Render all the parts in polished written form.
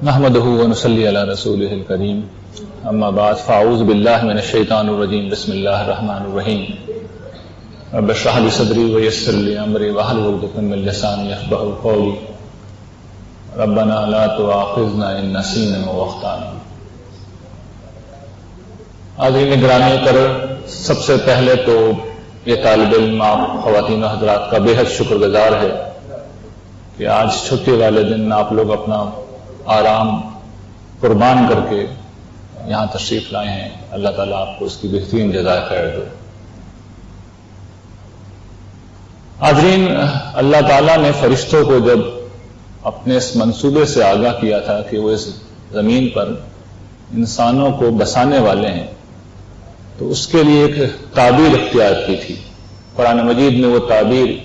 نحمده ونصلي على رسوله الكريم اما بعد فاعوذ بالله من الشیطان الرجیم بسم اللہ الرحمن الرحیم رب اشرح لي صدری ويسر لي امری واحلل عقدۃ من لسانی يفقهوا قولی ربنا لا تؤاخذنا ان نسینا او اخطانا۔ حاضرین گرامی کرر، سب سے پہلے تو یہ طالب علم خواتین و حضرات کا بے حد شکر گزار ہے کہ آج چھٹی والے دن آپ لوگ اپنا آرام قربان کر کے یہاں تشریف لائے ہیں۔ اللہ تعالیٰ آپ کو اس کی بہترین جزائے خیر دے۔ حاضرین، اللہ تعالیٰ نے فرشتوں کو جب اپنے اس منصوبے سے آگاہ کیا تھا کہ وہ اس زمین پر انسانوں کو بسانے والے ہیں، تو اس کے لیے ایک تعبیر اختیار کی تھی۔ قرآن مجید میں وہ تعبیر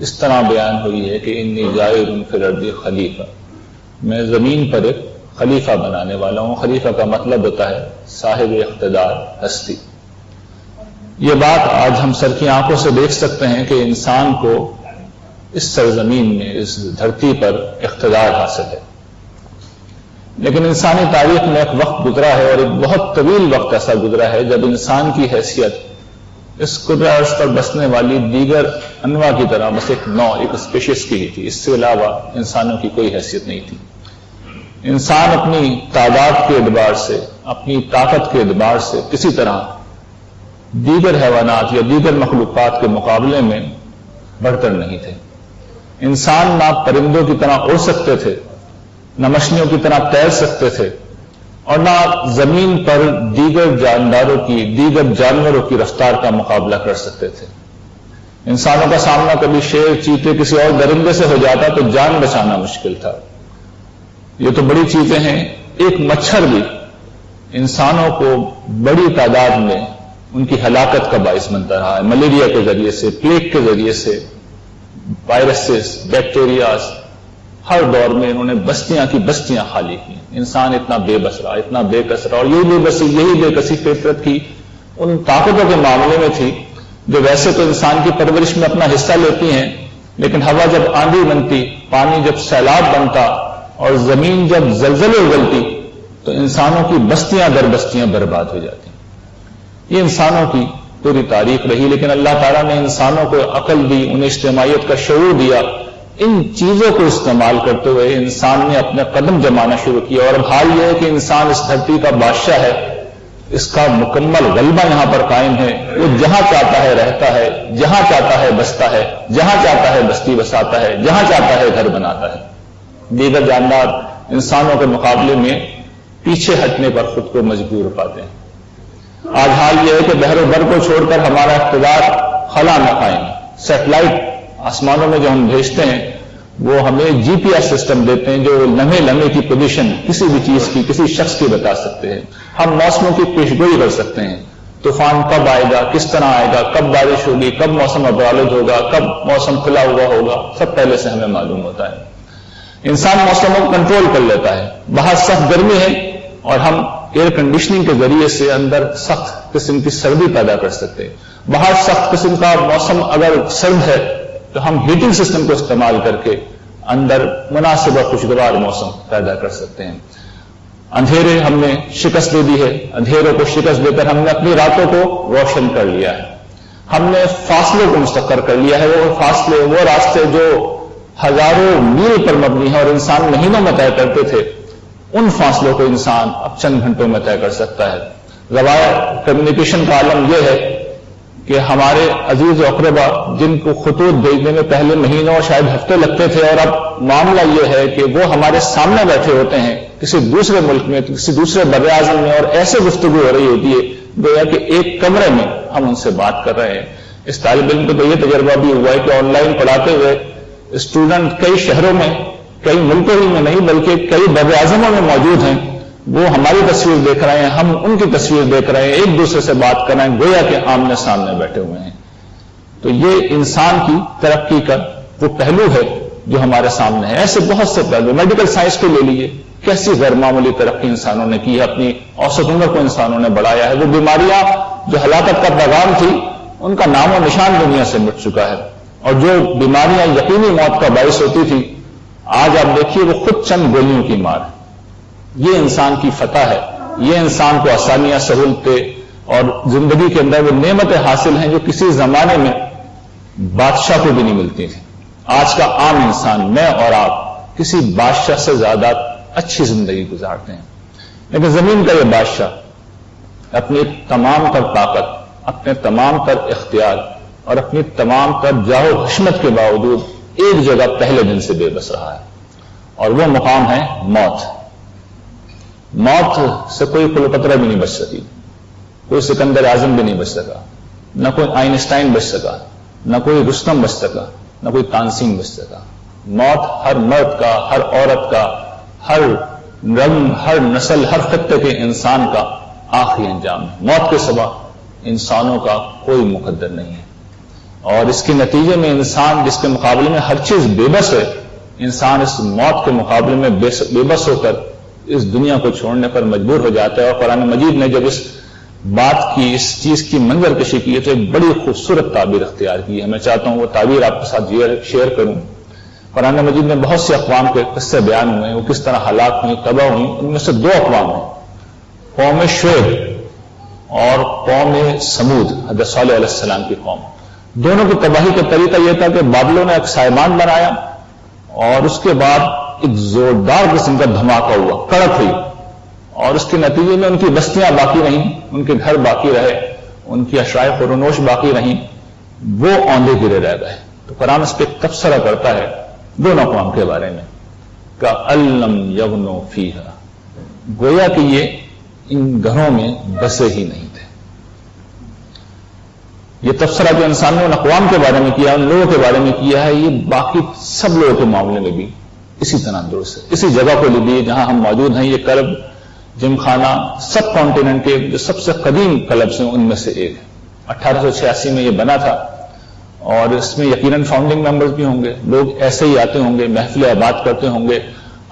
اس طرح بیان ہوئی ہے کہ انی جاعل فی الارض خلیفہ، میں زمین پر ایک خلیفہ بنانے والا ہوں۔ خلیفہ کا مطلب ہوتا ہے صاحب اقتدار، ہستی۔ یہ بات آج ہم سر کی آنکھوں سے دیکھ سکتے ہیں کہ انسان کو اس سرزمین میں، اس دھرتی پر اقتدار حاصل ہے، لیکن انسانی تاریخ میں ایک وقت گزرا ہے اور ایک بہت طویل وقت ایسا گزرا ہے جب انسان کی حیثیت اس قدرہ ارض پر بسنے والی دیگر انواع کی طرح بس ایک نوع، ایک اسپیشیز کی ہی تھی۔ اس سے علاوہ انسانوں کی کوئی حیثیت نہیں تھی۔ انسان اپنی تعداد کے اعتبار سے، اپنی طاقت کے اعتبار سے کسی طرح دیگر حیوانات یا دیگر مخلوقات کے مقابلے میں بڑھتر نہیں تھے۔ انسان نہ پرندوں کی طرح اڑ سکتے تھے، نہ مچھلیوں کی طرح تیر سکتے تھے، اور نہ زمین پر دیگر جانداروں کی، دیگر جانوروں کی رفتار کا مقابلہ کر سکتے تھے۔ انسانوں کا سامنا کبھی شیر، چیتے، کسی اور درندے سے ہو جاتا تو جان بچانا مشکل تھا۔ یہ تو بڑی چیزیں ہیں۔ ایک مچھر بھی انسانوں کو بڑی تعداد میں ان کی ہلاکت کا باعث بنتا رہا ہے، ملیریا کے ذریعے سے، پلیگ کے ذریعے سے، وائرسز، بیکٹیریاز۔ ہر دور میں انہوں نے بستیاں کی بستیاں خالی کی۔ انسان اتنا بے بس رہا، اتنا بے کس رہا، اور یہی بے کسی فطرت کی ان طاقتوں کے معاملے میں تھی جو ویسے تو انسان کی پرورش میں اپنا حصہ لیتی ہیں، لیکن ہوا جب آندھی بنتی، پانی جب سیلاب بنتا اور زمین جب زلزلے اگلتی تو انسانوں کی بستیاں در بستیاں برباد ہو جاتی۔ یہ انسانوں کی پوری تاریخ رہی، لیکن اللہ تعالیٰ نے انسانوں کو عقل دی، انہیں اجتماعیت کا شعور دیا۔ ان چیزوں کو استعمال کرتے ہوئے انسان نے اپنے قدم جمانا شروع کیا، اور اب حال یہ ہے کہ انسان اس دھرتی کا بادشاہ ہے، اس کا مکمل غلبہ یہاں پر قائم ہے۔ وہ جہاں چاہتا ہے رہتا ہے، جہاں چاہتا ہے بستا ہے، جہاں چاہتا ہے بستی بساتا ہے، جہاں چاہتا ہے گھر بناتا ہے۔ دیگر جاندار انسانوں کے مقابلے میں پیچھے ہٹنے پر خود کو مجبور پاتے ہیں۔ آج حال یہ ہے کہ بحر و بر کو چھوڑ کر ہمارا اقتدار خلا میں قائم ہے۔ سیٹلائٹ آسمانوں میں جو ہم بھیجتے ہیں وہ ہمیں جی پی ایس سسٹم دیتے ہیں جو لمحے لمحے کی پوزیشن کسی بھی چیز کی، کسی شخص کی بتا سکتے ہیں۔ ہم موسموں کی پیشگوئی کر سکتے ہیں، طوفان کب آئے گا، کس طرح آئے گا، کب بارش ہوگی، کب موسم ابرالود ہوگا، کب موسم کھلا ہوا ہوگا، سب پہلے سے ہمیں معلوم ہوتا ہے۔ انسان موسموں کو کنٹرول کر لیتا ہے۔ باہر سخت گرمی ہے اور ہم ایئر کنڈیشننگ کے ذریعے سے اندر سخت قسم کی سردی پیدا کر سکتے ہیں۔ باہر سخت قسم کا موسم اگر سرد ہے تو ہم ہیٹنگ سسٹم کو استعمال کر کے اندر مناسب اور خوشگوار موسم پیدا کر سکتے ہیں۔ اندھیرے ہم نے شکست دے دی ہے، اندھیروں کو شکست دے کر ہم نے اپنی راتوں کو روشن کر لیا ہے۔ ہم نے فاصلوں کو مستقر کر لیا ہے، وہ فاصلے، وہ راستے جو ہزاروں میل پر مبنی ہیں اور انسان مہینوں میں طے کرتے تھے، ان فاصلوں کو انسان اب چند گھنٹوں میں طے کر سکتا ہے۔ روایت کمیونیکیشن کا عالم یہ ہے کہ ہمارے عزیز و اقربا جن کو خطوط بھیجنے میں پہلے مہینوں اور شاید ہفتے لگتے تھے، اور اب معاملہ یہ ہے کہ وہ ہمارے سامنے بیٹھے ہوتے ہیں کسی دوسرے ملک میں، کسی دوسرے بر اعظم میں، اور ایسے گفتگو ہو رہی ہوتی ہے گویا کہ ایک کمرے میں ہم ان سے بات کر رہے ہیں۔ اس طالب علم کو تو یہ تجربہ بھی ہوا ہے کہ آن لائن پڑھاتے ہوئے اسٹوڈنٹ کئی شہروں میں، کئی ملکوں ہی میں نہیں بلکہ کئی بر اعظموں میں موجود ہیں، وہ ہماری تصویر دیکھ رہے ہیں، ہم ان کی تصویر دیکھ رہے ہیں، ایک دوسرے سے بات کر رہے ہیں گویا کہ آمنے سامنے بیٹھے ہوئے ہیں۔ تو یہ انسان کی ترقی کا وہ پہلو ہے جو ہمارے سامنے ہے۔ ایسے بہت سے پہلو، میڈیکل سائنس کو لے لیجیے، کیسی غیر معمولی ترقی انسانوں نے کی ہے، اپنی اوسط عمر کو انسانوں نے بڑھایا ہے۔ وہ بیماریاں جو ہلاکت کا پیغام تھی ان کا نام و نشان دنیا سے مٹ چکا ہے، اور جو بیماریاں یقینی موت کا باعث ہوتی تھی آج آپ دیکھیے وہ خود چند گولیوں کی مار ہے۔ یہ انسان کی فتح ہے، یہ انسان کو آسانیاں، سہولتیں اور زندگی کے اندر وہ نعمتیں حاصل ہیں جو کسی زمانے میں بادشاہ کو بھی نہیں ملتی تھیں۔ آج کا عام انسان، میں اور آپ، کسی بادشاہ سے زیادہ اچھی زندگی گزارتے ہیں، لیکن زمین کا یہ بادشاہ اپنی تمام تر طاقت، اپنے تمام تر اختیار اور اپنی تمام تر جاہ و حشمت کے باوجود ایک جگہ پہلے دن سے بے بس رہا ہے، اور وہ مقام ہے موت۔ موت سے کوئی کلوپترا بھی نہیں بچ سکی، کوئی سکندر اعظم بھی نہیں بچ سکا، نہ کوئی آئنسٹائن بچ سکا، نہ کوئی رستم بچ سکا، نہ کوئی تانسین بچ سکا۔ موت ہر مرد کا، ہر عورت کا، ہر رنگ، ہر نسل، ہر خطے کے انسان کا آخری انجام ہے۔ موت کے سوا انسانوں کا کوئی مقدر نہیں ہے، اور اس کے نتیجے میں انسان جس کے مقابلے میں ہر چیز بے بس ہے، انسان اس موت کے مقابلے میں بے بس ہو کر اس دنیا کو چھوڑنے پر مجبور ہو جاتا ہے۔ اور قرآن مجید نے جب اس بات کی، اس چیز کی منظر کشی کی ہے تو ایک بڑی خوبصورت تعبیر اختیار کی ہے۔ میں چاہتا ہوں وہ تعبیر آپ کے ساتھ شیئر کروں۔ قرآن مجید میں بہت سے اقوام کے قصے بیان ہوئے ہیں، وہ کس طرح ہلاک ہوئی، تباہ ہوئی۔ ان میں سے دو اقوام ہیں، قوم شعیب اور قوم سمود، حضرت صالح علیہ السلام کی قوم۔ دونوں کی تباہی کا طریقہ یہ تھا کہ بادلوں نے ایک سائبان بنایا اور اس کے بعد ایک زوردار قسم کا دھماکہ ہوا، کڑک ہوئی، اور اس کے نتیجے میں ان کی بستیاں باقی رہیں، ان کے گھر باقی رہے، ان کی اشیاء فرونوش باقی رہیں، وہ اوندھے گرے رہ گئے۔ تو قرآن اس پہ تبصرہ کرتا ہے دونوں اقوام کے بارے میں، کأن لم یغنوا فیہا، گویا کہ یہ ان گھروں میں بسے ہی نہیں تھے۔ یہ تبصرہ جو انسانوں نے اقوام کے بارے میں کیا، ان لوگوں کے بارے میں کیا ہے، یہ باقی سب لوگوں کے معاملے میں بھی اسی طرح درست ہے۔ اسی جگہ کو لیجیے جہاں ہم موجود ہیں، یہ کلب جم خانہ سب کانٹیننٹ کے جو سب سے قدیم کلبس ہیں ان میں سے ایک ہے۔ 1886 میں یہ بنا تھا، اور اس میں یقیناً فاؤنڈنگ ممبرز بھی ہوں گے، لوگ ایسے ہی آتے ہوں گے، محفلیں آباد کرتے ہوں گے۔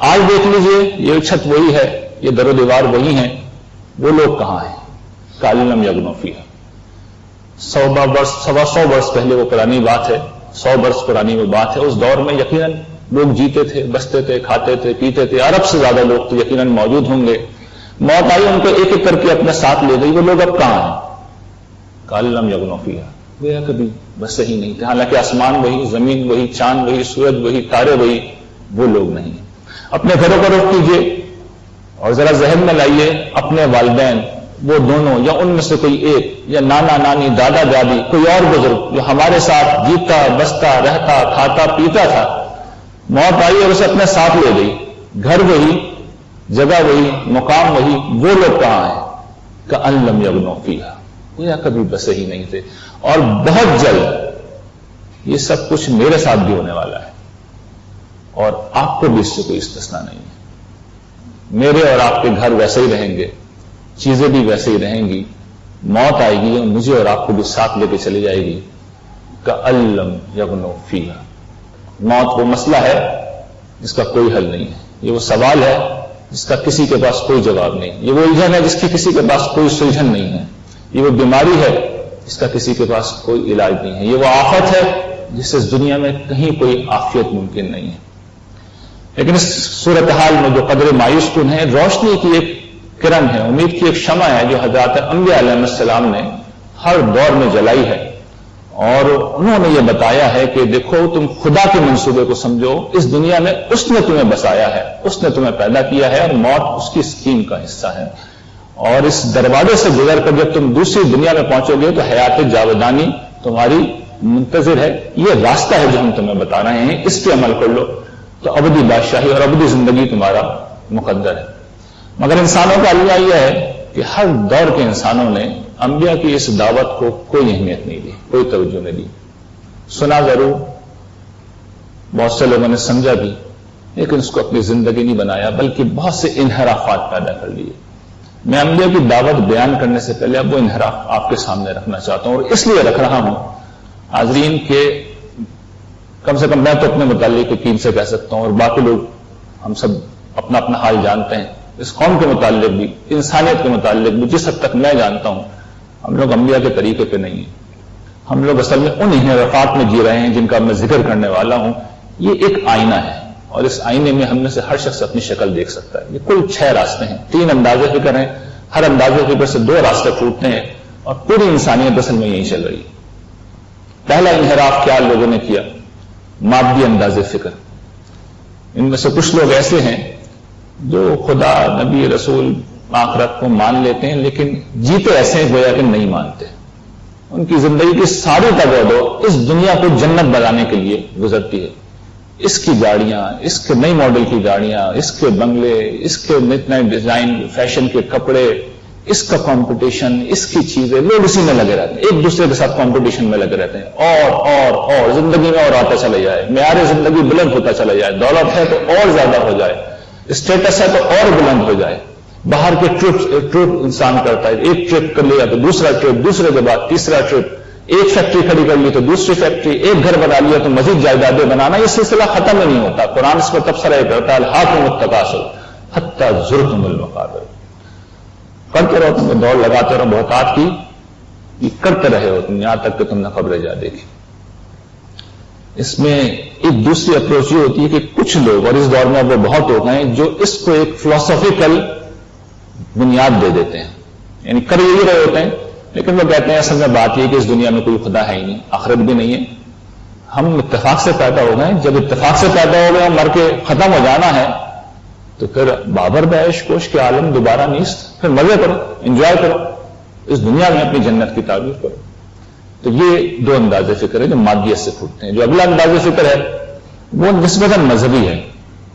آج دیکھ لیجئے، یہ چھت وہی ہے، یہ در و دیوار وہی ہیں، وہ لوگ کہاں ہیں؟ کأن لم یغنوا فیہا۔ 100 برس پہلے وہ پرانی بات ہے، 100 برس پرانی وہ بات ہے۔ اس دور میں یقیناً لوگ جیتے تھے، بستے تھے، کھاتے تھے، پیتے تھے، ارب سے زیادہ لوگ تو یقیناً موجود ہوں گے۔ موت آئی، ان کو ایک ایک کر کے اپنے ساتھ لے گئی، وہ لوگ اب کہاں ہیں؟ کأن لم یغنوا فیہا، وہ کبھی بسے ہی نہیں تھے۔ حالانکہ آسمان وہی، زمین وہی، چاند وہی، سورج وہی، تارے وہی، وہ لوگ نہیں ہیں۔ اپنے گھروں کو رخ کیجیے اور ذرا ذہن میں لائیے اپنے والدین، وہ دونوں یا ان میں سے کوئی ایک، یا نانا نانی، دادا دادی، کوئی اور بزرگ جو ہمارے ساتھ جیتا بستا رہتا کھاتا پیتا تھا، موت آئی اور اسے اپنے ساتھ لے گئی۔ گھر وہی، جگہ وہی، مقام وہی، وہ لوگ کہاں ہیں؟ کأن لم یغنوا فیہا، یا کبھی بسے ہی نہیں تھے۔ اور بہت جلد یہ سب کچھ میرے ساتھ بھی ہونے والا ہے، اور آپ کو بھی اس سے کوئی استثناء نہیں ہے۔ میرے اور آپ کے گھر ویسے ہی رہیں گے، چیزیں بھی ویسے ہی رہیں گی، موت آئے گی اور مجھے اور آپ کو بھی ساتھ لے کے چلی جائے گی۔ کأن لم یغنوا فیہا، موت وہ مسئلہ ہے جس کا کوئی حل نہیں ہے، یہ وہ سوال ہے جس کا کسی کے پاس کوئی جواب نہیں، یہ وہ الجھن ہے جس کی کسی کے پاس کوئی سلجھن نہیں ہے، یہ وہ بیماری ہے جس کا کسی کے پاس کوئی علاج نہیں ہے، یہ وہ آفت ہے جس سے اس دنیا میں کہیں کوئی عافیت ممکن نہیں ہے۔ لیکن اس صورتحال میں جو قدر مایوس کن ہے، روشنی کی ایک کرن ہے، امید کی ایک شمع ہے جو حضرات انبیاء علیہ السلام نے ہر دور میں جلائی ہے، اور انہوں نے یہ بتایا ہے کہ دیکھو تم خدا کے منصوبے کو سمجھو، اس دنیا میں اس نے تمہیں بسایا ہے، اس نے تمہیں پیدا کیا ہے، اور موت اس کی اسکیم کا حصہ ہے، اور اس دروازے سے گزر کر جب تم دوسری دنیا میں پہنچو گے تو حیات جاودانی تمہاری منتظر ہے۔ یہ راستہ ہے جو ہم تمہیں بتا رہے ہیں، اس پہ عمل کر لو تو ابدی بادشاہی اور ابدی زندگی تمہارا مقدر ہے۔ مگر انسانوں کا المیہ یہ ہے کہ ہر دور کے انسانوں نے انبیاء کی اس دعوت کو کوئی اہمیت نہیں دی، کوئی توجہ نہیں دی۔ سنا ضرور، بہت سے لوگوں نے سمجھا بھی، لیکن اس کو اپنی زندگی نہیں بنایا، بلکہ بہت سے انحرافات پیدا کر لیے۔ میں انبیاء کی دعوت بیان کرنے سے پہلے اب وہ انحراف آپ کے سامنے رکھنا چاہتا ہوں، اور اس لیے رکھ رہا ہوں حاضرین کے کم سے کم میں تو اپنے متعلق یقین سے کہہ سکتا ہوں، اور باقی لوگ ہم سب اپنا اپنا حال جانتے ہیں، اس قوم کے متعلق بھی، انسانیت کے متعلق بھی، جس حد تک میں جانتا ہوں ہم لوگ انبیاء کے طریقے پہ نہیں ہیں۔ ہم لوگ اصل میں ان انحرافات میں جی رہے ہیں جن کا میں ذکر کرنے والا ہوں۔ یہ ایک آئینہ ہے، اور اس آئینے میں ہم میں سے ہر شخص اپنی شکل دیکھ سکتا ہے. یہ کل 6 راستے ہیں, 3 انداز فکر ہیں. ہر انداز فکر سے 2 راستے ٹوٹتے ہیں اور پوری انسانیت اصل میں یہی چل رہی ہے. پہلا انحراف کیا لوگوں نے کیا؟ مادی انداز فکر. ان میں سے کچھ لوگ ایسے ہیں جو خدا, نبی, رسول, آخرت کو مان لیتے ہیں لیکن جیتے ایسے ہیں گویا کہ نہیں مانتے. ان کی زندگی کی ساری توجہ اس دنیا کو جنت بنانے کے لیے گزرتی ہے. اس کی گاڑیاں, اس کے نئی ماڈل کی گاڑیاں, اس کے بنگلے, اس کے نئے ڈیزائن, فیشن کے کپڑے, اس کا کمپٹیشن, اس کی چیزیں, لوگ اسی میں لگے رہتے ہیں, ایک دوسرے کے ساتھ کمپٹیشن میں لگے رہتے ہیں. اور زندگی میں اور آتا چلا جائے, معیار زندگی بلند ہوتا چلا جائے, دولت ہے تو اور زیادہ ہو جائے, اسٹیٹس ہے تو اور بلند ہو جائے. باہر کے ٹرپ انسان کرتا ہے, ایک ٹرپ کر لیا تو دوسرا ٹرپ, دوسرے کے بعد تیسرا ٹرپ, ایک فیکٹری کھڑی کر لی تو دوسری فیکٹری, ایک گھر بنا لیا تو مزید جائیدادیں بنانا. یہ سلسلہ ختم ہی نہیں ہوتا. قرآن اس پر تبصرہ کرتا ہے الہاکم التکاثر حتی زرتم المقابر. کرتے رہو, تم دوڑ لگاتے رہو بہتات کی, یہ کرتے رہے ہو تم یہاں تک کہ تم نے خبریں جا دیکھی. اس میں ایک دوسری اپروچ یہ ہوتی ہے کہ کچھ لوگ, اور اس دور میں اب وہ بہت ہو گئے ہیں, جو اس کو ایک فلسفیکل بنیاد دے دیتے ہیں. یعنی کر یہی رہے ہوتے ہیں لیکن وہ کہتے ہیں اصل میں بات یہ کہ اس دنیا میں کوئی خدا ہے ہی نہیں, آخرت بھی نہیں ہے. ہم اتفاق سے پیدا ہو گئے, جب اتفاق سے پیدا ہو گئے, مر کے ختم ہو جانا ہے تو پھر بابر بعیش کوش کے عالم دوبارہ نیست. پھر مزے کرو, انجوائے کرو, اس دنیا میں اپنی جنت کی تعبیر کرو. تو یہ 2 انداز فکر ہے جو مادیت سے پھوٹتے ہیں. جو اگلا انداز فکر ہے وہ نسبتاً مذہبی ہے,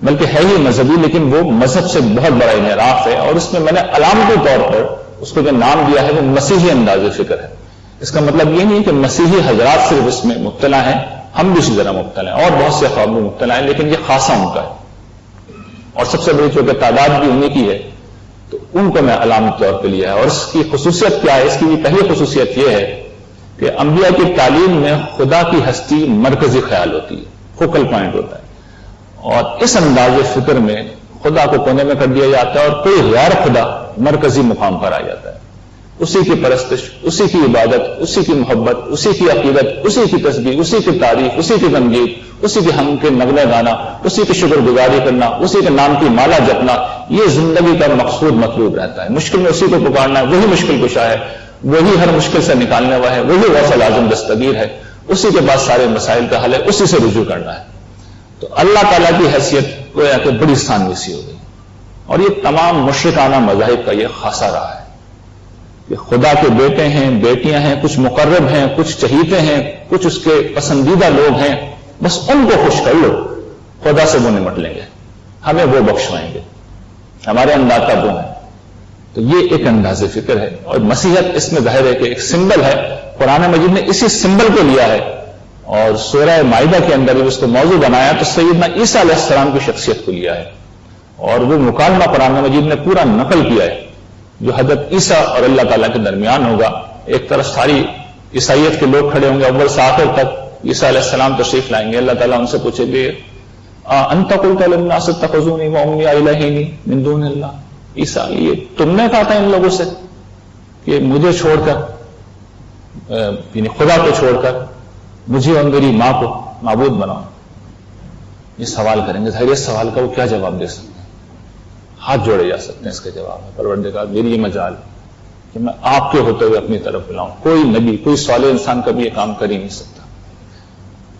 بلکہ ہے ہی مذہبی, لیکن وہ مذہب سے بہت بڑا انحراف ہے. اور اس میں نے علامتی طور پر اس کو جو نام دیا ہے وہ مسیحی انداز فکر ہے. اس کا مطلب یہ نہیں کہ مسیحی حضرات صرف اس میں مبتلا ہیں, ہم بھی اسی طرح مبتلا ہیں, اور بہت سے افراد بھی مبتلا ہیں, لیکن یہ خاصا ان کا ہے. اور سب سے بڑی چونکہ تعداد بھی انہیں کی ہے تو ان کو میں علامتی طور پہ لیا ہے. اور اس کی خصوصیت کیا ہے؟ اس کی پہلی خصوصیت یہ ہے کہ انبیاء کی تعلیم میں خدا کی ہستی مرکزی خیال ہوتی ہے, فوکل پوائنٹ ہوتا ہے. اور اس انداز فکر میں خدا کو کونے میں کر دیا جاتا ہے اور کوئی غیر خدا مرکزی مقام پر آ جاتا ہے. اسی کی پرستش, اسی کی عبادت, اسی کی محبت, اسی کی عقیدت, اسی کی تسبیح, اسی کی تعریف, اسی کی تنقید, اسی کے ہم کے نغمے گانا, اسی کی شکر گزاری کرنا, اسی کے نام کی مالا جپنا, یہ زندگی کا مقصود مطلوب رہتا ہے. مشکل میں اسی کو پکارنا ہے, وہی مشکل کشا ہے, وہی ہر مشکل سے نکالنے والا ہے, وہی غوث الاعظم دستگیر ہے, اسی کے بعد سارے مسائل کا حل ہے, اسی سے رجوع کرنا ہے. تو اللہ تعالیٰ کی حیثیت گویا کہ بڑی ثانوی سی ہو گئی. اور یہ تمام مشرکانہ مذاہب کا یہ خاصہ رہا ہے کہ خدا کے بیٹے ہیں, بیٹیاں ہیں, کچھ مقرب ہیں, کچھ چہیتے ہیں, کچھ اس کے پسندیدہ لوگ ہیں, بس ان کو خوش کر لو, خدا سے وہ نمٹ لیں گے, ہمیں وہ بخشوائیں گے, ہمارے انداز کا وہ ہے. تو یہ ایک انداز فکر ہے. اور مسیحیت اس میں ظاہر ہے کہ ایک سمبل ہے. قرآن مجید نے اسی سمبل کو لیا ہے اور سورہ مائدہ کے اندر اس کو موضوع بنایا تو سیدنا عیسیٰ علیہ السلام کی شخصیت کو لیا ہے. اور وہ مکالمہ قرآن مجید نے پورا نقل کیا ہے جو حضرت عیسیٰ اور اللہ تعالیٰ کے درمیان ہوگا. ایک طرف ساری عیسائیت کے لوگ کھڑے ہوں گے, اول سے آخر تک عیسیٰ علیہ السلام تشریف لائیں گے. اللہ تعالیٰ ان سے پوچھے گے انت قلت للناس اتخذونی وامي الہین من دون اللہ. عیسیٰ, یہ تم نے کہا تھا ان لوگوں سے کہ مجھے چھوڑ کر, یعنی خدا کو چھوڑ کر مجھے اور میری ماں کو معبود بناؤ. یہ سوال کریں گے. ظاہر اس سوال کا وہ کیا جواب دے سکتے ہیں؟ ہاتھ جوڑے جا سکتے ہیں. اس کے جواب میں پروردگار میری یہ مجال کہ میں آپ کے ہوتے ہوئے اپنی طرف بلاؤں. کوئی نبی, کوئی صالح انسان کبھی یہ کام کر ہی نہیں سکتا.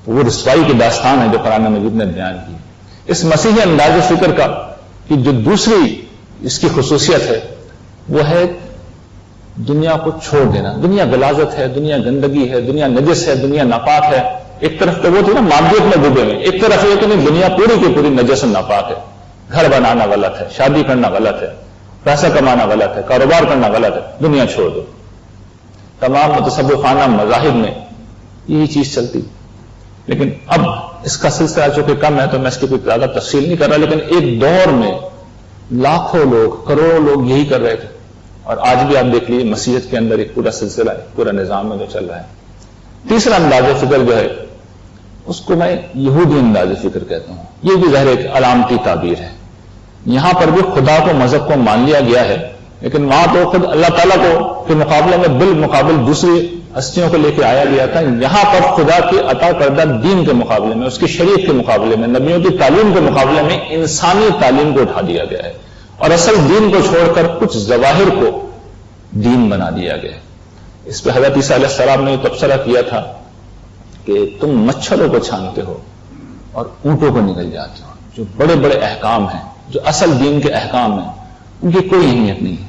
وہ رسوائی کی داستان ہے جو قرآن مجید نے بیان کی. اس مسیحی انداز فکر کا کہ جو دوسری اس کی خصوصیت ہے وہ ہے دنیا کو چھوڑ دینا. دنیا غلاظت ہے, دنیا گندگی ہے, دنیا نجس ہے, دنیا ناپاک ہے. ایک طرف تو وہ تھی نا مادیت میں ڈوبے ہوئے, ایک طرف یہ کہ نہیں دنیا پوری کی پوری نجس و ناپاک ہے. گھر بنانا غلط ہے, شادی کرنا غلط ہے, پیسہ کمانا غلط ہے, کاروبار کرنا غلط ہے, دنیا چھوڑ دو. تمام متصوفانہ مذاہب میں یہی چیز چلتی. لیکن اب اس کا سلسلہ چونکہ کم ہے تو میں اس کی کوئی زیادہ تفصیل نہیں کر رہا, لیکن ایک دور میں لاکھوں لوگ, کروڑوں لوگ یہی کر رہے تھے. اور آج بھی آپ دیکھ لیجیے مسیحیت کے اندر ایک پورا سلسلہ ہے, پورا نظام ہے جو چل رہا ہے. تیسرا انداز فکر جو ہے اس کو میں یہودی انداز فکر کہتا ہوں. یہ بھی ظاہر ایک علامتی تعبیر ہے. یہاں پر بھی خدا کو, مذہب کو مان لیا گیا ہے, لیکن وہاں تو خود اللہ تعالیٰ کو کے مقابلے میں بالمقابل دوسری ہستیوں کو لے کے آیا گیا تھا، یہاں پر خدا کے عطا کردہ دین کے مقابلے میں، اس کی شریعت کے مقابلے میں، نبیوں کی تعلیم کے مقابلے میں انسانی تعلیم کو اٹھا دیا گیا ہے، اور اصل دین کو چھوڑ کر کچھ ظواہر کو دین بنا دیا گیا ہے۔ اس پہ حضرت عیسیٰ علیہ السلام نے تبصرہ کیا تھا کہ تم مچھروں کو چھانتے ہو اور اونٹوں کو نگل جاتے ہو۔ جو بڑے بڑے احکام ہیں، جو اصل دین کے احکام ہیں، ان کی کوئی اہمیت نہیں ہے،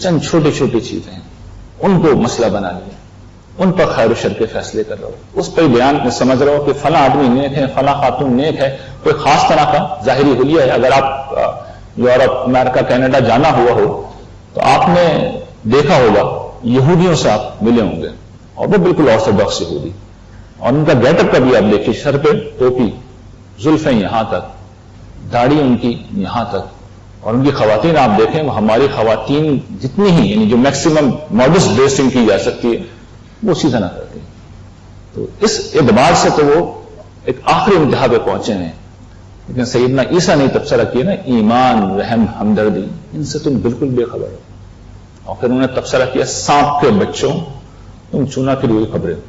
چند چھوٹی چھوٹی چیزیں ہیں، ان کو مسئلہ بنا لیا، ان پر خیر و شر کے فیصلے کر رہا ہو، اس پر بیان میں سمجھ رہا ہو کہ فلاں آدمی نیک ہے، فلاں خاتون نیک ہے، کوئی خاص طرح کا ظاہری حلیہ ہے۔ اگر آپ یورپ، امریکہ، کینیڈا جانا ہوا ہو تو آپ نے دیکھا ہوگا یہودیوں سے آپ ملے ہوں گے، اور وہ بالکل آرتھوڈاکس یہودی، اور ان کا گیٹ اپ کا بھی آپ دیکھیے، سر پہ ٹوپی، زلفیں یہاں تک، داڑھی ان کی یہاں تک، اور ان کی خواتین آپ دیکھیں وہ ہماری خواتین جتنی ہی، یعنی جو میکسیمم ماڈسٹ ڈریسنگ کی جا سکتی ہے وہ اسی طرح کرتی ہیں۔ تو اس اعتبار سے تو وہ ایک آخری انتہا پہ پہنچے ہیں، لیکن سیدنا عیسیٰ نے تبصرہ کیا نا، ایمان، رحم، ہمدردی، ان سے تم بالکل بے خبر ہو۔ اور پھر انہوں نے تبصرہ کیا، سانپ کے بچوں تم چونا پھری ہوئی خبریں ہو،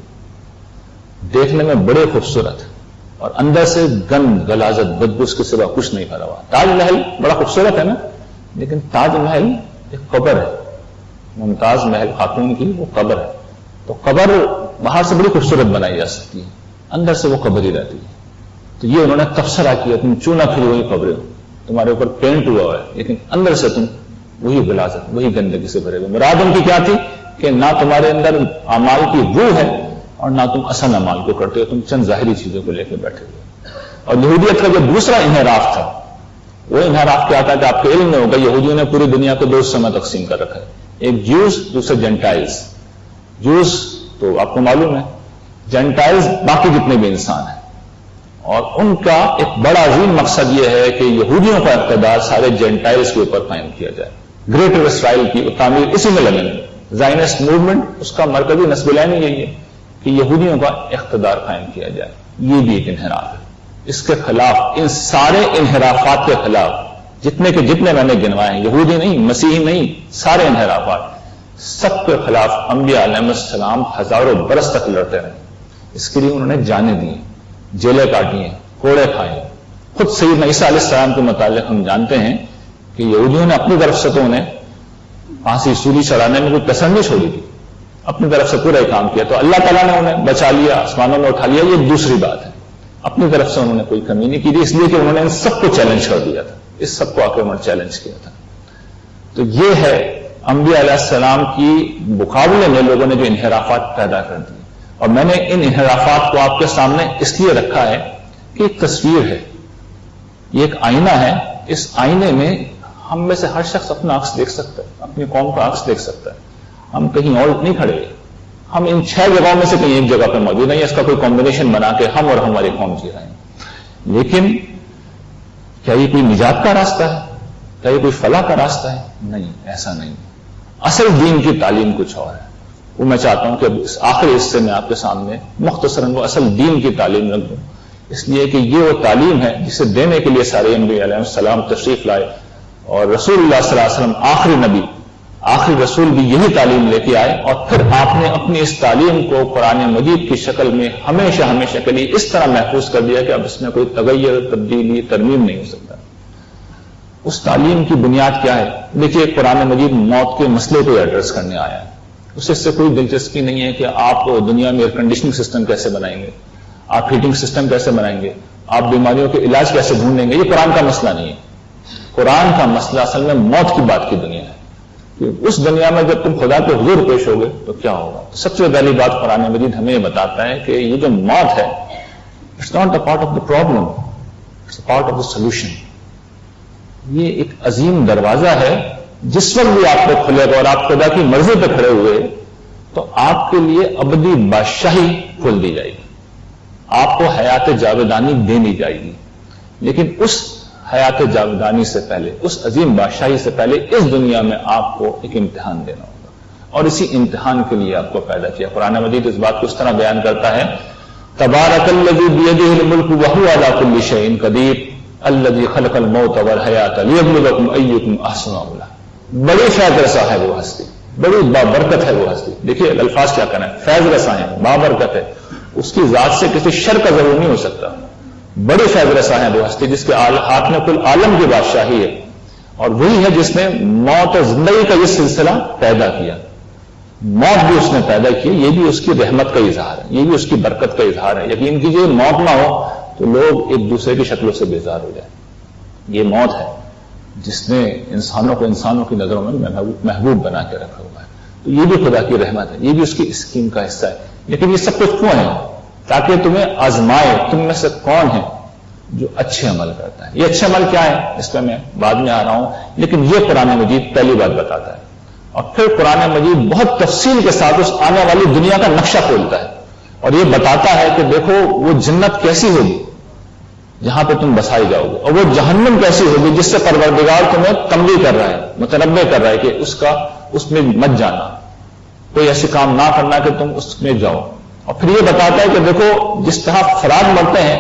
دیکھنے میں بڑے خوبصورت اور اندر سے گند، غلاظت، بدبو اس کے سوا کچھ نہیں بھرا ہوا۔ تاج محل بڑا خوبصورت ہے نا، لیکن تاج محل ایک قبر ہے، ممتاز محل خاتون کی وہ قبر ہے۔ تو قبر باہر سے بڑی خوبصورت بنائی جا سکتی ہے، اندر سے وہ قبر ہی رہتی ہے۔ تو یہ انہوں نے تبصرہ کیا، تم چونا پھری ہوئی قبریں ہو، تمہارے اوپر پینٹ ہوا ہے لیکن اندر سے تم وہی غلاظت، وہی گندگی سے بھرے ہوئے۔ مراد ان کی کیا تھی کہ نہ تمہارے اندر اعمال کی روح ہے اور نہ تم اصل اعمال کو کرتے ہو، تم چند ظاہری چیزوں کو لے کے بیٹھے ہوئے۔ اور یہودیت کا جو دوسرا انحراف تھا، وہ انحراف کیا تھا کہ آپ کے علم میں ہوگا یہودیوں نے پوری دنیا کو دو حصوں میں تقسیم کر رکھا ہے، ایک جیوز، دوسرے جینٹائلز۔ جیوز تو آپ کو معلوم ہے، جینٹائلز باقی جتنے بھی انسان ہیں، اور ان کا ایک بڑا عظیم مقصد یہ ہے کہ یہودیوں کا اقتدار سارے جینٹائلز کے اوپر قائم کیا جائے۔ گریٹر اسرائیل کی تعمیر اسی میں لگیں گے۔ زائنسٹ موومنٹ، اس کا مرکزی نصب العین یہی ہے کہ یہودیوں کا اقتدار قائم کیا جائے۔ یہ بھی ایک انحراف ہے۔ اس کے خلاف، ان سارے انحرافات کے خلاف جتنے کے جتنے میں نے گنوائے ہیں، یہودی نہیں، مسیحی نہیں، سارے انحرافات، سب کے خلاف انبیاء علیہ السلام ہزاروں برس تک لڑتے رہے۔ اس کے لیے انہوں نے جانیں دی، جیلیں کاٹی ہیں، کوڑے کھائے۔ خود سیدنا عیسیٰ علیہ السلام کے متعلق ہم جانتے ہیں کہ یہودیوں نے اپنی طرف سے تو انہیں پھانسی سولی چڑھانے میں کوئی کسر نہیں چھوڑی تھی، اپنی طرف سے پورا کام کیا، تو اللہ تعالیٰ نے انہیں بچا لیا، آسمانوں میں اٹھا لیا، یہ دوسری بات ہے۔ اپنی طرف سے انہوں نے کوئی کمی نہیں کی تھی، اس لیے کہ انہوں نے ان سب کو چیلنج کر دیا تھا، اس سب کو آ کے انہوں نے چیلنج کیا تھا۔ تو یہ ہے انبیاء علیہ السلام کی مقابلے میں لوگوں نے جو انحرافات پیدا کر دی، اور میں نے ان انحرافات کو آپ کے سامنے اس لیے رکھا ہے کہ ایک تصویر ہے، یہ ایک آئینہ ہے، اس آئینے میں ہم میں سے ہر شخص اپنا عکس دیکھ سکتا ہے، اپنی قوم کا عکس دیکھ سکتا ہے۔ ہم کہیں اور نہیں کھڑے، ہم ان 6 جگہوں میں سے کہیں ایک جگہ پہ موجود نہیں، اس کا کوئی کمبینیشن بنا کے ہم اور ہماری قوم جی رہے ہیں۔ لیکن کیا یہ کوئی نجات کا راستہ ہے؟ کیا یہ کوئی فلاح کا راستہ ہے؟ نہیں، ایسا نہیں۔ اصل دین کی تعلیم کچھ اور ہے۔ وہ میں چاہتا ہوں کہ اس آخری حصے میں آپ کے سامنے مختصراً وہ اصل دین کی تعلیم رکھ دوں، اس لیے کہ یہ وہ تعلیم ہے جسے دینے کے لیے سارے انبیاء علیہ السلام تشریف لائے، اور رسول اللہ صلی اللہ علیہ وسلم آخری نبی، آخری رسول بھی یہی تعلیم لے کے آئے، اور پھر آپ نے اپنی اس تعلیم کو قرآن مجید کی شکل میں ہمیشہ ہمیشہ کے لیے اس طرح محفوظ کر دیا کہ اب اس میں کوئی تغیر، تبدیلی، ترمیم نہیں ہو سکتا۔ اس تعلیم کی بنیاد کیا ہے؟ دیکھیے، قرآن مجید موت کے مسئلے کو ایڈریس کرنے آیا ہے، اس سے کوئی دلچسپی نہیں ہے کہ آپ دنیا میں ایئر کنڈیشننگ سسٹم کیسے بنائیں گے، آپ ہیٹنگ سسٹم کیسے بنائیں گے، آپ بیماریوں کے علاج کیسے ڈھونڈیں گے۔ یہ قرآن کا مسئلہ نہیں ہے۔ قرآن کا مسئلہ اصل میں موت کی بات کی دنیا ہے کہ اس دنیا میں جب تم خدا کے حضور پیش ہوگے تو کیا ہوگا۔ تو سب سے پہلی بات قرآن مجید ہمیں یہ بتاتا ہے کہ یہ جو موت ہے، it's not a part of the problem, it's a part of the solution. یہ ایک عظیم دروازہ ہے، جس وقت بھی آپ کو کھلے گا اور آپ خدا کی مرضی پہ کھڑے ہوئے تو آپ کے لیے ابدی بادشاہی کھول دی جائے گی، آپ کو حیات جاویدانی دے دی جائے گی۔ لیکن اس حیات جاویدانی سے پہلے، اس عظیم بادشاہی سے پہلے اس دنیا میں آپ کو ایک امتحان دینا ہوگا، اور اسی امتحان کے لیے آپ کو پیدا کیا۔ قرآن مجید اس بات کو اس طرح بیان کرتا ہے، تبارک الذی بیدہ الملک وہو علی کل شیء قدیر الذی خلق الموت والحیات لیبلوکم ایکم احسن عملا۔ بڑی فیض صاحب وہ ہستی، بڑی بابرکت ہے وہ ہستی. دیکھیے الفاظ کیا کہنا ہے, فیض رساں ہے, بابرکت ہے, اس کی ذات سے کسی شر کا ضرور نہیں ہو سکتا. بڑے فیض رساں ہے وہ ہستی جس کے ہاتھ میں کل عالم کی بادشاہی ہے, اور وہی ہے جس نے موت اور زندگی کا یہ سلسلہ پیدا کیا. موت بھی اس نے پیدا کی, یہ بھی اس کی رحمت کا اظہار ہے, یہ بھی اس کی برکت کا اظہار ہے. یقین کیجیے موت نہ ہو تو لوگ ایک دوسرے کی شکلوں سے بیزار ہو جائیں. یہ موت ہے جس نے انسانوں کو انسانوں کی نظروں میں محبوب بنا کے رکھا ہوا ہے. تو یہ بھی خدا کی رحمت ہے, یہ بھی اس کی اسکیم کا حصہ ہے. لیکن یہ سب کچھ کیوں ہے؟ تاکہ تمہیں آزمائے تم میں سے کون ہے جو اچھے عمل کرتا ہے. یہ اچھے عمل کیا ہے اس پہ میں بعد میں آ رہا ہوں, لیکن یہ قرآن مجید پہلی بات بتاتا ہے. اور پھر قرآن مجید بہت تفصیل کے ساتھ اس آنے والی دنیا کا نقشہ کھولتا ہے اور یہ بتاتا ہے کہ دیکھو وہ جنت کیسی ہوگی جہاں پہ تم بسائی جاؤ گے, اور وہ جہنم کیسی ہوگی جس سے پروردگار تمہیں تنبیہ کر رہا ہے, متنبہ کر رہا ہے کہ اس میں مت جانا, کوئی ایسے کام نہ کرنا کہ تم اس میں جاؤ. اور پھر یہ بتاتا ہے کہ دیکھو جس طرح افراد مرتے ہیں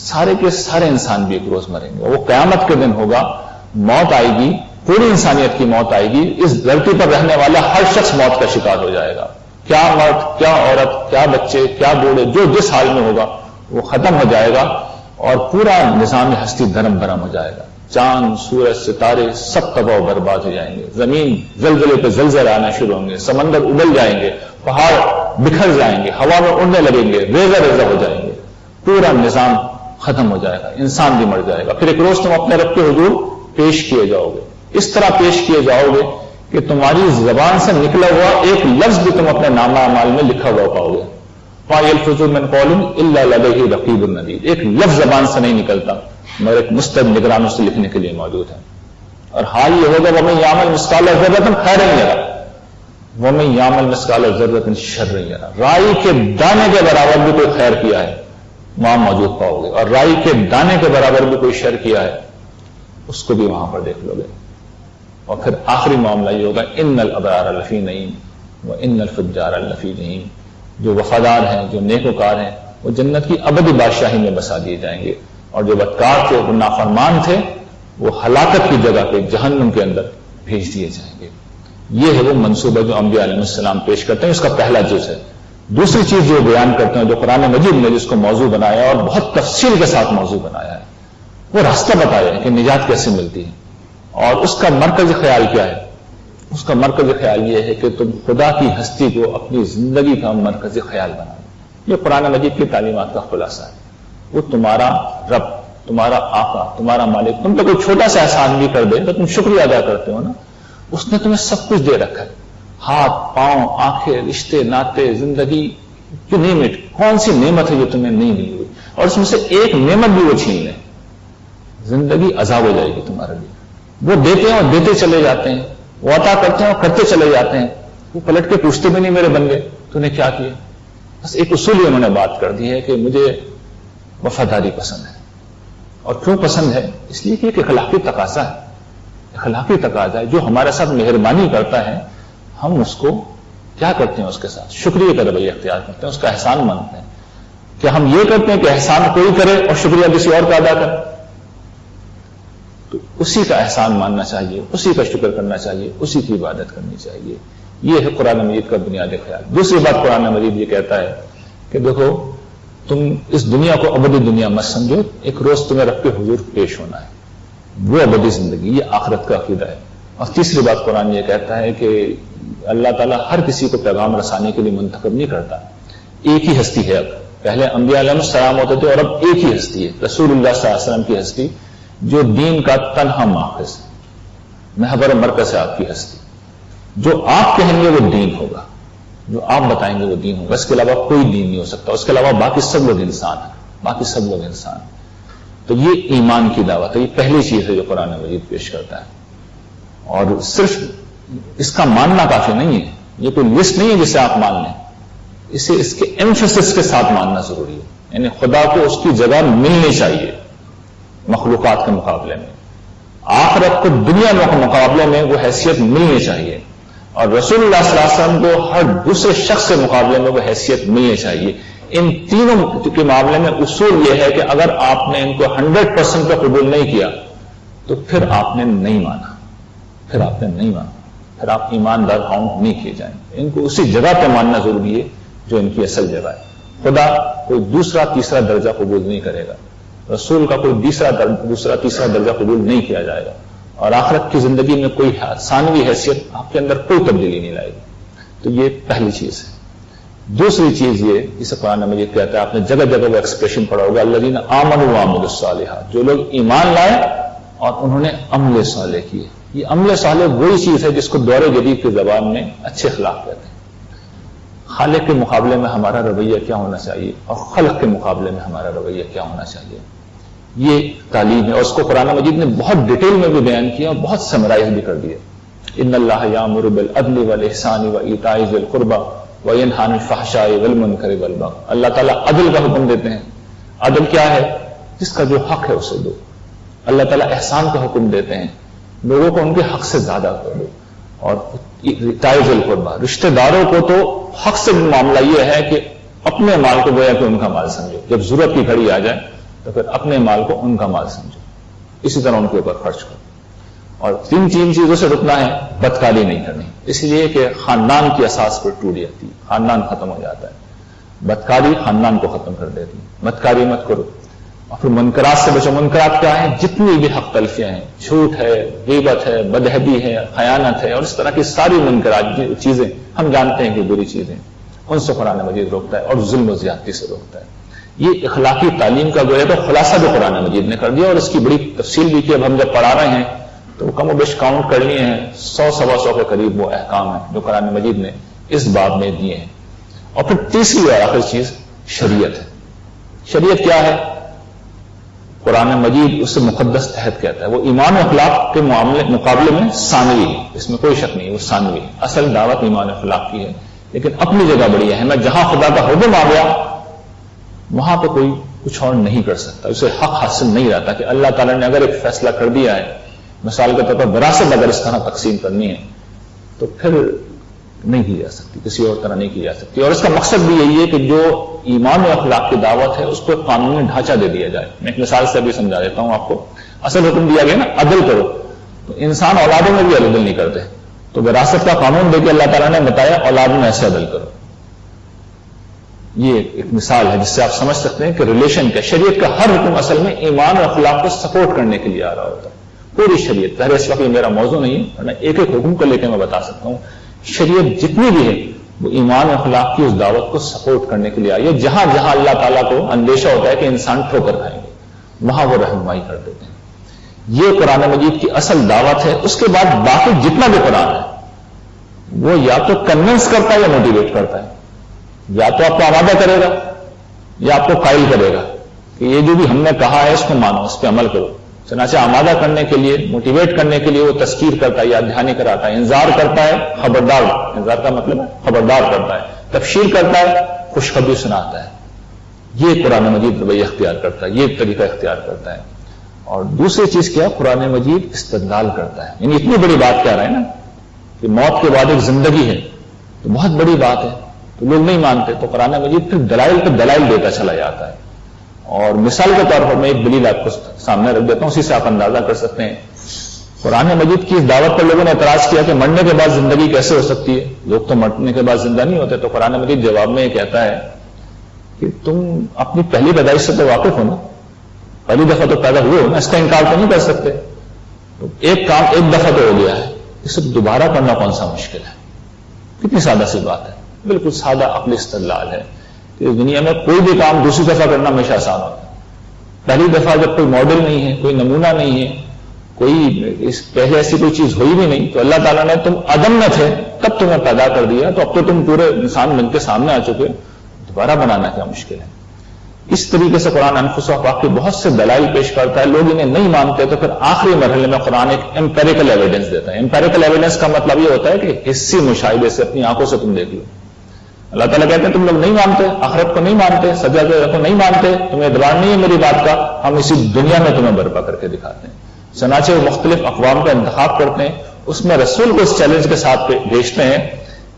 سارے کے سارے انسان بھی ایک روز مریں گے. وہ قیامت کے دن ہوگا, موت آئے گی, پوری انسانیت کی موت آئے گی. اس دھرتی پر رہنے والا ہر شخص موت کا شکار ہو جائے گا. کیا مرد, کیا عورت, کیا بچے, کیا بوڑھے, جو جس حال میں ہوگا وہ ختم ہو جائے گا اور پورا نظام ہستی دھرم بھرم ہو جائے گا. چاند, سورج, ستارے سب تباہ و برباد ہو جائیں گے. زمین زلزلے پہ زلزلے آنا شروع ہوں گے, سمندر ابل جائیں گے, پہاڑ بکھر جائیں گے, ہوا میں اڑنے لگیں گے, ریزہ ریزہ ہو جائیں گے, پورا نظام ختم ہو جائے گا, انسان بھی مر جائے گا. پھر ایک روز تم اپنے رب کے حضور پیش کیے جاؤ گے. اس طرح پیش کیے جاؤ گے کہ تمہاری زبان سے نکلا ہوا ایک لفظ بھی تم اپنے نامہ اعمال میں لکھا ہوا پاؤ گے. مَا يَلْفِظُ مِنْ قَوْلٍ إِلَّا لَدَيْهِ رَقِيبٌ عَتِيدٌ. ایک لفظ زبان سے نہیں نکلتا مگر ایک مستعد نگران اس سے لکھنے کے لیے موجود ہے. اور حال یہ ہوگا وَمَن يَعْمَلْ مِثْقَالَ ذَرَّةٍ خَيْرًا يَرَهُ وَمَن يَعْمَلْ مِثْقَالَ ذَرَّةٍ شَرًّا يَرَهُ. رائی کے دانے کے برابر بھی کوئی خیر کیا ہے وہاں موجود پاؤ گے, اور رائی کے دانے کے برابر بھی کوئی شر کیا ہے اس کو بھی وہاں پر دیکھ لو گے. اور پھر آخری معاملہ یہ ہوگا ان الابرار لفی نعیم وان الفجار لفی جحیم. جو وفادار ہیں, جو نیکوکار ہیں, وہ جنت کی ابدی بادشاہی میں بسا دیے جائیں گے, اور جو بدکار تھے, وہ نافرمان تھے, وہ ہلاکت کی جگہ پہ جہنم کے اندر بھیج دیے جائیں گے. یہ ہے وہ منصوبہ جو انبیاء علیہ السلام پیش کرتے ہیں. اس کا پہلا جز ہے. دوسری چیز جو بیان کرتے ہیں, جو قرآن مجید نے جس کو موضوع بنایا اور بہت تفصیل کے ساتھ موضوع بنایا ہے, وہ راستہ بتایا ہے کہ نجات کیسے ملتی ہے. اور اس کا مرکزی خیال کیا ہے؟ اس کا مرکزی خیال یہ ہے کہ تم خدا کی ہستی کو اپنی زندگی کا مرکزی خیال بنا لو. یہ قرآن مجید کی تعلیمات کا خلاصہ ہے. وہ تمہارا رب, تمہارا آقا, تمہارا مالک تم پہ کوئی چھوٹا سا احسان بھی کر دے تو تم شکریہ ادا کرتے ہو نا. اس نے تمہیں سب کچھ دے رکھا ہے, ہاتھ, پاؤں, آنکھیں, رشتے ناطے, زندگی, جو نعمت, کون سی نعمت ہے جو تمہیں نہیں ملی ہوئی, اور اس میں سے ایک نعمت بھی وہ چھین لیں, زندگی عذاب ہو جائے گی تمہارے لیے. وہ دیتے ہیں اور دیتے چلے جاتے ہیں, وہ عطا کرتے ہیں اور کرتے چلے جاتے ہیں, وہ پلٹ کے پوچھتے بھی نہیں میرے بندے تو نے کیا کیا. بس ایک اصول انہوں نے بات کر دی ہے کہ مجھے وفاداری پسند ہے. اور کیوں پسند ہے؟ اس لیے کہ ایک اخلاقی تقاضا ہے. اخلاقی تقاضا ہے. جو ہمارے ساتھ مہربانی کرتا ہے ہم اس کو کیا کرتے ہیں, اس کے ساتھ شکریہ کا رویہ اختیار کرتے ہیں, اس کا احسان مانتے ہیں. کہ ہم یہ کرتے ہیں کہ احسان کوئی کرے اور شکریہ کسی اور کا ادا کرے, تو اسی کا احسان ماننا چاہیے, اسی کا شکر کرنا چاہیے, اسی کی عبادت کرنی چاہیے. یہ ہے قرآن مجید کا بنیادی خیال. دوسری بات قرآن مجید یہ کہتا ہے کہ دیکھو تم اس دنیا کو ابدی دنیا مت سمجھو, ایک روز تمہیں رب کے حضور پیش ہونا ہے, وہ ابدی زندگی, یہ آخرت کا عقیدہ ہے. اور تیسری بات قرآن یہ کہتا ہے کہ اللہ تعالیٰ ہر کسی کو پیغام رسانے کے لیے منتخب نہیں کرتا. ایک ہی ہستی ہے. اب پہلے انبیاء علیہ السلام ہوتے تھے اور اب ایک ہی ہستی ہے, رسول اللہ صلی اللہ علیہ وسلم کی ہستی, جو دین کا تنہا ماخذ, محور مرکز ہے آپ کی ہستی. جو آپ کہیں گے وہ دین ہوگا, جو آپ بتائیں گے وہ دین ہوگا. اس کے علاوہ کوئی دین نہیں ہو سکتا. اس کے علاوہ باقی سب لوگ انسان ہیں, باقی سب لوگ انسان ہیں. تو یہ ایمان کی دعوت ہے. یہ پہلی چیز ہے جو قرآن مجید پیش کرتا ہے. اور صرف اس کا ماننا کافی نہیں ہے, یہ کوئی لسٹ نہیں ہے جسے آپ مان لیں. اسے اس کے ایمفیسس کے ساتھ ماننا ضروری ہے. یعنی خدا کو اس کی جگہ ملنی چاہیے مخلوقات کے مقابلے میں, آخرت کو دنیا کے مقابلے میں وہ حیثیت ملنی چاہیے, اور رسول اللہ صلی اللہ علیہ وسلم کو ہر دوسرے شخص کے مقابلے میں وہ حیثیت ملنی چاہیے. ان تینوں کے معاملے میں اصول یہ ہے کہ اگر آپ نے ان کو 100% پہ قبول نہیں کیا تو پھر آپ نے نہیں مانا, پھر آپ ایماندار کاؤنٹ نہیں کیے جائیں. ان کو اسی جگہ پہ ماننا ضروری ہے جو ان کی اصل جگہ ہے. خدا کوئی دوسرا تیسرا درجہ قبول نہیں کرے گا, رسول کا کوئی دوسرا تیسرا درجہ قبول نہیں کیا جائے گا, اور آخرت کی زندگی میں کوئی ثانوی حیثیت آپ کے اندر کوئی تبدیلی نہیں لائے گی. تو یہ پہلی چیز ہے. دوسری چیز یہ, اسے قرآن مجید کہتا ہے, آپ نے جگہ جگہ وہ ایکسپریشن پڑھا ہوگا, الذین آمنوا وعملوا الصالحات, جو لوگ ایمان لائے اور انہوں نے عمل صالح کیے. یہ عمل صالح وہی چیز ہے جس کو دور جدید کی زبان میں اچھے اخلاق کہتے ہیں. خالق کے مقابلے میں ہمارا رویہ کیا ہونا چاہیے اور خلق کے مقابلے میں ہمارا رویہ کیا ہونا چاہیے, یہ تعلیم ہے. اور اس کو قرآن مجید نے بہت ڈیٹیل میں بھی بیان کیا اور بہت سمرائز بھی کر دیا. ان اللہ یامر بالعدل والاحسان وایتاء ذی القربى وینہی عن الفحشاء والمنکر والبغی. اللہ تعالیٰ عدل کا حکم دیتے ہیں. عدل کیا ہے؟ جس کا جو حق ہے اسے دو. اللہ تعالیٰ احسان کا حکم دیتے ہیں, لوگوں کو ان کے حق سے زیادہ کر دو. اور ایتاء ذی القربى, رشتہ داروں کو تو حق سے معاملہ یہ ہے کہ اپنے مال کو گویا کہ ان کا مال سمجھو. جب ضرورت کی گھڑی آ جائے تو پھر اپنے مال کو ان کا مال سمجھو, اسی طرح ان کے اوپر خرچ کرو. اور تین چیزوں سے رکنا ہے. بدکاری نہیں کرنی, اس لیے کہ خاندان کی اساس پر ٹوٹ جاتی ہے, خاندان ختم ہو جاتا ہے. بدکاری خاندان کو ختم کر دیتی ہے. بدکاری مت کرو. اور پھر منکرات سے بچو. منکرات کیا ہیں؟ جتنی بھی حق تلفیاں ہیں, جھوٹ ہے, غیبت ہے, بدہبی ہے, خیانت ہے, اور اس طرح کی ساری منکرات چیزیں ہم جانتے ہیں کہ بری چیزیں, ان سے قرآن مجید روکتا ہے, اور ظلم و زیادتی سے روکتا ہے. یہ اخلاقی تعلیم کا گویا تو خلاصہ بھی قرآن مجید نے کر دیا, اور اس کی بڑی تفصیل بھی کی. اب ہم جب پڑھا رہے ہیں تو وہ کم و بیش کاؤنٹ کر لیے ہیں, 100-125 کے قریب وہ احکام ہیں جو قرآن مجید نے اس باب میں دیے ہیں. اور پھر تیسری اور آخری چیز شریعت ہے. شریعت کیا ہے؟ قرآن مجید اسے مقدس عہد کہتا ہے. وہ ایمان و اخلاق کے مقابلے میں ثانوی ہے, اس میں کوئی شک نہیں, وہ ثانوی ہے. اصل دعوت ایمان و اخلاق کی ہے, لیکن اپنی جگہ بڑی اہم ہے. جہاں خدا کا حکم آ گیا وہاں پہ کوئی کچھ اور نہیں کر سکتا. اسے حق حاصل نہیں رہتا کہ اللہ تعالیٰ نے اگر ایک فیصلہ کر دیا ہے, مثال کے طور پر وراثت اگر اس طرح تقسیم کرنی ہے تو پھر نہیں کی جا سکتی, کسی اور طرح نہیں کی جا سکتی. اور اس کا مقصد بھی یہی ہے کہ جو ایمان و اخلاق کی دعوت ہے اس کو قانونی ڈھانچہ دے دیا جائے. میں ایک مثال سے ابھی سمجھا دیتا ہوں آپ کو. اصل حکم دیا گیا نا عدل کرو, تو انسان اولادوں میں بھی عدل نہیں کرتے, تو وراثت کا قانون دے کے اللہ تعالیٰ نے بتایا اولاد میں ایسے عدل کرو. یہ ایک مثال ہے جس سے آپ سمجھ سکتے ہیں کہ ریلیشن کا, شریعت کا ہر حکم اصل میں ایمان اور اخلاق کو سپورٹ کرنے کے لیے آ رہا ہوتا ہے. پوری شریعت, ظاہر اس وقت یہ میرا موضوع نہیں ہے, ورنہ ایک ایک حکم کو لے کے میں بتا سکتا ہوں. شریعت جتنی بھی ہے وہ ایمان و اخلاق کی اس دعوت کو سپورٹ کرنے کے لیے آئی ہے. جہاں جہاں اللہ تعالیٰ کو اندیشہ ہوتا ہے کہ انسان ٹھوکر کھائیں گے, وہاں وہ رہنمائی کر دیتے ہیں. یہ قرآن مجید کی اصل دعوت ہے. اس کے بعد باقی جتنا بھی قرآن ہے وہ یا تو کنونس کرتا ہے یا موٹیویٹ کرتا ہے. یا تو آپ کو آمادہ کرے گا یا آپ کو قائل کرے گا کہ یہ جو بھی ہم نے کہا ہے اس کو مانو, اس پہ عمل کرو. چنانچہ آمادہ کرنے کے لیے, موٹیویٹ کرنے کے لیے وہ تذکیر کرتا ہے, یاد دہانی کراتا ہے, انذار کرتا ہے, خبردار, انذار کا مطلب ہے خبردار کرتا ہے, تبشیر کرتا ہے, خوشخبری سناتا ہے. یہ قرآن مجید رویہ اختیار کرتا ہے, یہ طریقہ اختیار کرتا ہے. اور دوسری چیز کیا, قرآن مجید استدلال کرتا ہے. یعنی اتنی بڑی بات کہہ رہے ہیں نا کہ موت کے بعد ایک زندگی ہے, تو بہت بڑی بات ہے, تو لوگ نہیں مانتے, تو قرآن مجید پھر دلائل پہ دلائل دیتا چلا جاتا ہے. اور مثال کے طور پر میں ایک دلیل آپ کو سامنے رکھ دیتا ہوں, اسی سے آپ اندازہ کر سکتے ہیں. قرآن مجید کی اس دعوت پر لوگوں نے اعتراض کیا کہ مرنے کے بعد زندگی کیسے ہو سکتی ہے, لوگ تو مرنے کے بعد زندہ نہیں ہوتے. تو قرآن مجید جواب میں یہ کہتا ہے کہ تم اپنی پہلی پیدائش سے تو واقف ہو نا, پہلی دفعہ تو پیدا ہوئے ہو نا, اس کا انکار تو نہیں کر سکتے. تو ایک کام ایک دفعہ تو ہو گیا ہے, اسے دوبارہ کرنا کون سا مشکل ہے. کتنی سادہ سی بات ہے, بالکل سادہ عقلی استدلال ہے. اس دنیا میں کوئی بھی کام دوسری دفعہ کرنا ہمیشہ آسان ہوتا ہے. پہلی دفعہ جب کوئی ماڈل نہیں ہے, کوئی نمونہ نہیں ہے, کوئی پہلے ایسی کوئی چیز ہوئی بھی نہیں, تو اللہ تعالیٰ نے تم عدم میں تھے تب تمہیں پیدا کر دیا, تو اب تو تم پورے انسان بن کے سامنے آ چکے, دوبارہ بنانا کیا مشکل ہے. اس طریقے سے قرآن انفس و افاق کے بہت سے دلائل پیش کرتا ہے. لوگ انہیں نہیں مانتے تو پھر آخری مرحلے میں قرآن ایک امپیریکل ایویڈنس دیتا ہے. امپیریکل ایویڈنس کا مطلب یہ ہوتا ہے کہ حسی مشاہدے سے, اپنی آنکھوں سے تم دیکھ لو. اللہ تعالیٰ کہتے ہیں تم لوگ نہیں مانتے, آخرت کو نہیں مانتے, سزا کو نہیں مانتے, تمہیں اعتبار نہیں ہے میری بات کا, ہم اسی دنیا میں تمہیں برپا کر کے دکھاتے ہیں. چنانچہ وہ مختلف اقوام کا انتخاب کرتے ہیں, اس میں رسول کو اس چیلنج کے ساتھ بھیجتے ہیں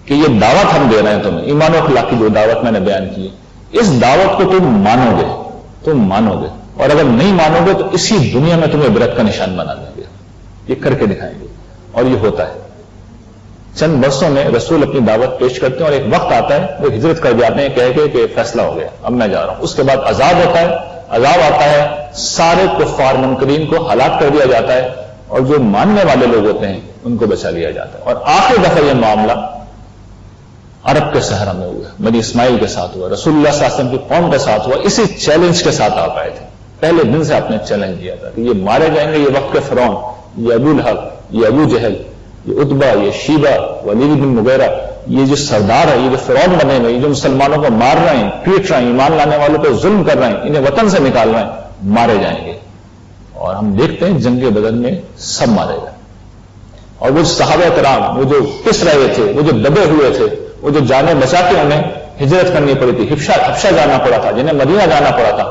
کہ یہ دعوت ہم دے رہے ہیں تمہیں, ایمان و اخلاق کی جو دعوت میں نے بیان کی, اس دعوت کو تم مانو گے, تم مانو گے, اور اگر نہیں مانو گے تو اسی دنیا میں تمہیں عبرت کا نشان بنا دیں گے. یہ کر کے دکھائیں گے, اور یہ ہوتا ہے. چند برسوں میں رسول اپنی دعوت پیش کرتے ہیں اور ایک وقت آتا ہے وہ ہجرت کر جاتے ہیں کہہ کے کہ فیصلہ ہو گیا اب میں جا رہا ہوں. اس کے بعد عذاب ہوتا ہے, عذاب آتا ہے, سارے کفار منکرین کو ہلاک کر دیا جاتا ہے اور جو ماننے والے لوگ ہوتے ہیں ان کو بچا لیا جاتا ہے. اور آخری دفعہ یہ معاملہ عرب کے صحرا میں ہوا, بنی اسماعیل کے ساتھ ہوا, رسول اللہ صلی اللہ علیہ وسلم کی قوم کے ساتھ ہوا. اسی چیلنج کے ساتھ آپ آئے تھے, پہلے دن سے آپ نے چیلنج دیا تھا کہ یہ مارے جائیں گے, یہ وقت کے فرعون, یہ ابو لہب, یہ ابو جہل, یہ عتبہ, یہ شیبہ, ولید بن مغیرہ, یہ جو سردار ہے, یہ جو فرعون بنے ہوئے, یہ جو مسلمانوں کو مار رہے ہیں, پیٹ رہے ہیں, ایمان لانے والوں پہ ظلم کر رہے ہیں, انہیں وطن سے نکال رہے ہیں, مارے جائیں گے. اور ہم دیکھتے ہیں جنگ بدر میں سب مارے گئے. اور وہ صحابہ کرام وہ جو پس رہے تھے, وہ جو دبے ہوئے تھے, وہ جو جانیں بچا کے انہیں ہجرت کرنی پڑی تھی, حبشہ جانا پڑا تھا, جنہیں مدینہ جانا پڑا تھا,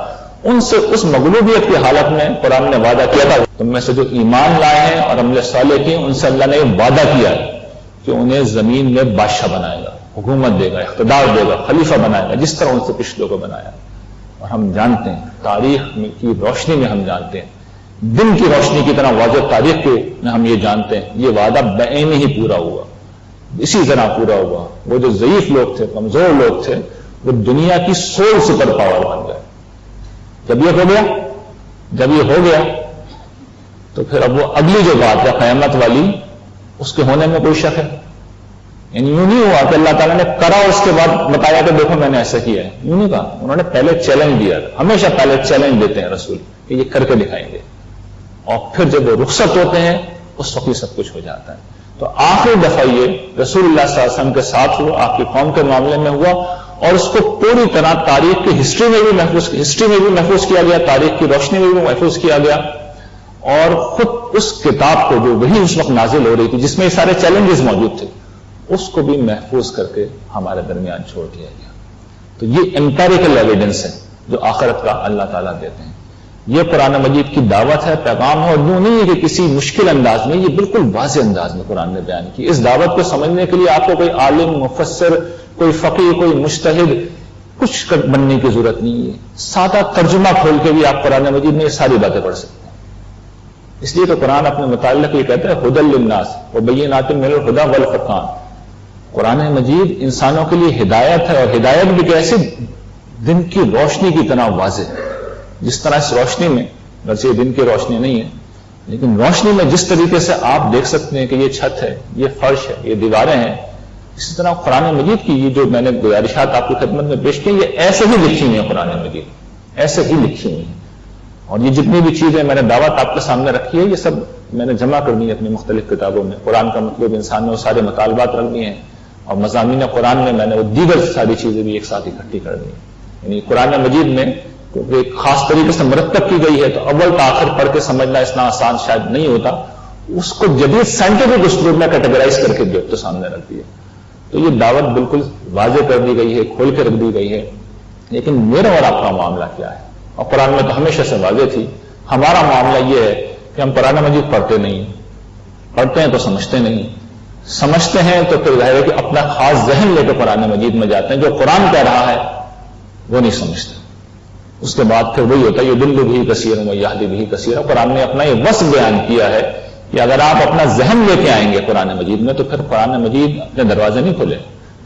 ان سے اس مغلوبیت کی حالت میں قرآن نے وعدہ کیا تھا تم میں سے جو ایمان لائے ہیں اور عمل صالح کیے ان سے اللہ نے یہ وعدہ کیا ہے کہ انہیں زمین میں بادشاہ بنائے گا, حکومت دے گا, اقتدار دے گا, خلیفہ بنائے گا, جس طرح ان سے پچھلوں کو بنایا. اور ہم جانتے ہیں تاریخ کی روشنی میں ہم جانتے ہیں, دن کی روشنی کی طرح واضح تاریخ کے میں ہم یہ جانتے ہیں یہ وعدہ بعین ہی پورا ہوا, اسی طرح پورا ہوا. وہ جو ضعیف لوگ تھے, کمزور لوگ تھے, وہ دنیا کی سول سپر پاور بن گئے. جب یہ ہو گیا تو پھر اب وہ اگلی جو بات ہے قیامت والی, اس کے ہونے میں کوئی شک ہے؟ یعنی یوں نہیں ہوا کہ اللہ تعالیٰ نے کرا اور اس کے بعد بتایا کہ دیکھو میں نے ایسا کیا ہے, یوں نہیں کہا. انہوں نے پہلے چیلنج دیا, ہمیشہ پہلے چیلنج دیتے ہیں رسول کہ یہ کر کے دکھائیں گے, اور پھر جب وہ رخصت ہوتے ہیں اس وقت سب کچھ ہو جاتا ہے. تو آخری دفعہ یہ رسول اللہ صلی اللہ علیہ وسلم کے ساتھ ہوا, آپ کی قوم کے معاملے میں ہوا, اور اس کو پوری طرح تاریخ کی ہسٹری میں بھی محفوظ کیا گیا, تاریخ کی روشنی میں بھی محفوظ کیا گیا. اور خود اس کتاب کو جو وہی اس وقت نازل ہو رہی تھی جس میں یہ سارے چیلنجز موجود تھے, اس کو بھی محفوظ کر کے ہمارے درمیان چھوڑ دیا گیا. تو یہ امپیریکل ایویڈنس ہے جو آخرت کا اللہ تعالیٰ دیتے ہیں. یہ قرآن مجید کی دعوت ہے, پیغام ہے, اور یوں نہیں ہے کہ کسی مشکل انداز میں, یہ بالکل واضح انداز میں قرآن نے بیان کی. اس دعوت کو سمجھنے کے لیے آپ کو کوئی عالم, مفسر, کوئی فقیہ, کوئی مجتہد کچھ بننے کی ضرورت نہیں ہے. سادہ ترجمہ کھول کے بھی آپ قرآن مجید میں یہ ساری باتیں پڑھ سکتے ہیں. اس لیے تو قرآن اپنے متعلق یہ کہتا ہے ھدی للناس وبینات من الھدی والفرقان. قرآن مجید انسانوں کے لیے ہدایت ہے, اور ہدایت بھی کیسے, دن کی روشنی کی طرح واضح ہے. جس طرح اس روشنی میں, ویسے یہ دن کی روشنی نہیں ہے, لیکن روشنی میں جس طریقے سے آپ دیکھ سکتے ہیں کہ یہ چھت ہے, یہ فرش ہے, یہ دیواریں ہیں, اسی طرح قرآن مجید کی یہ جو میں نے گزارشات آپ کی خدمت میں پیش کی, یہ ایسے ہی لکھی ہوئی ہیں. قرآن مجید ایسے ہی لکھی ہوئی ہیں. اور یہ جتنی بھی چیزیں میں نے دعوت آپ کے سامنے رکھی ہے, یہ سب میں نے جمع کرنی ہے اپنی مختلف کتابوں میں. قرآن کا مطلب انسان نے وہ سارے مطالبات رکھ دیے ہیں, اور مضامین قرآن میں نے وہ دیگر ساری چیزیں بھی ایک ساتھ اکٹھی کر دی. یعنی قرآن مجید میں کیونکہ ایک خاص طریقے سے مرتب کی گئی ہے, تو اول تاخر پڑھ کے سمجھنا اتنا آسان شاید نہیں ہوتا. اس کو جدید سائنٹیفک اسلوب میں کیٹیگرائز کر کے جو سامنے رکھ دی ہے. تو یہ دعوت بالکل واضح کر دی گئی ہے, کھول کے رکھ دی گئی ہے. لیکن میرا اور آپ کا معاملہ کیا ہے؟ اور قرآن میں تو ہمیشہ سے واضح تھی. ہمارا معاملہ یہ ہے کہ ہم قرآن مجید پڑھتے نہیں, پڑھتے ہیں تو سمجھتے نہیں, سمجھتے ہیں تو پھر ظاہر ہے کہ اپنا خاص ذہن لے کے قرآن مجید میں جاتے ہیں. جو قرآن کہہ رہا ہے وہ نہیں سمجھتے. اس کے بعد پھر وہی ہوتا ہے, یضل بھی کثیر و یہدی بھی کثیر. قرآن نے اپنا یہ وصف بیان کیا ہے کہ اگر آپ اپنا ذہن لے کے آئیں گے قرآن مجید میں, تو پھر قرآن مجید اپنے دروازے نہیں کھولے,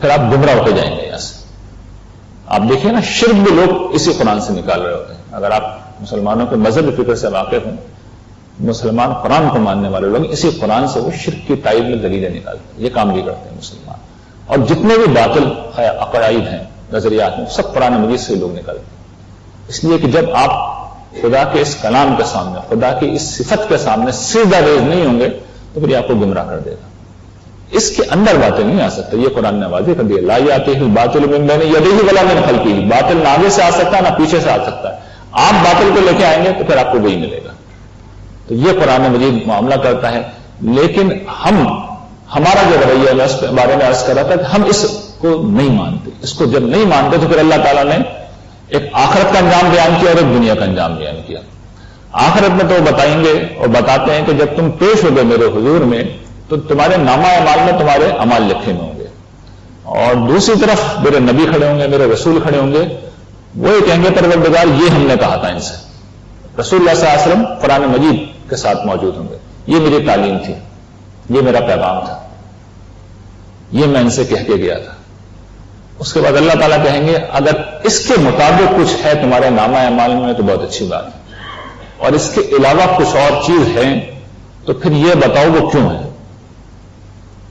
پھر آپ گمراہ ہوتے جائیں گے. یہاں سے آپ دیکھیں نا, شرک بھی لوگ اسی قرآن سے نکال رہے ہوتے ہیں. اگر آپ مسلمانوں کے مذہبی فکر سے واقف ہیں, مسلمان قرآن کو ماننے والے لوگ اسی قرآن سے وہ شرک کی تائید میں دلیلیں نکالتے ہیں. یہ کام بھی کرتے ہیں مسلمان. اور جتنے بھی باطل عقائد ہیں, نظریات ہیں, سب قرآن مجید سے لوگ نکالتے ہیں. اس لیے کہ جب آپ خدا کے اس کلام کے سامنے, خدا کی اس صفت کے سامنے سیدھا ریز نہیں ہوں گے, تو پھر یہ آپ کو گمراہ کر دے گا. اس کے اندر باتیں نہیں آ سکتی. یہ قرآن نے واضح کر دیا, لا یاتیہ الباطل من بین یدیہ ولا من خلفہ. باطل نہ آگے سے آ سکتا ہے نہ پیچھے سے آ سکتا ہے. آپ باطل کو لے کے آئیں گے تو پھر آپ کو وہی ملے گا. تو یہ قرآن مجید معاملہ کرتا ہے. لیکن ہمارا جو رویہ ہے اس کے بارے میں عرض کر رہا تھا کہ ہم اس کو نہیں مانتے. اس کو جب نہیں مانتے تو پھر اللہ تعالیٰ نے ایک آخرت کا انجام بیان کیا اور ایک دنیا کا انجام بیان کیا. آخرت میں تو بتائیں گے اور بتاتے ہیں کہ جب تم پیش ہو گے میرے حضور میں, تو تمہارے نامہ اعمال میں تمہارے اعمال لکھے میں ہوں گے, اور دوسری طرف میرے نبی کھڑے ہوں گے, میرے رسول کھڑے ہوں گے. وہ یہ کہیں گے پروردگار یہ ہم نے کہا تھا ان سے. رسول اللہ صلی اللہ علیہ وسلم قرآن مجید کے ساتھ موجود ہوں گے. یہ میری تعلیم تھی, یہ میرا پیغام تھا. یہ میں ان سے کہہ کے گیا تھا. اس کے بعد اللہ تعالیٰ کہیں گے اگر اس کے مطابق کچھ ہے تمہارے نامہ اعمال میں تو بہت اچھی بات ہے, اور اس کے علاوہ کچھ اور چیز ہے تو پھر یہ بتاؤ وہ کیوں ہے.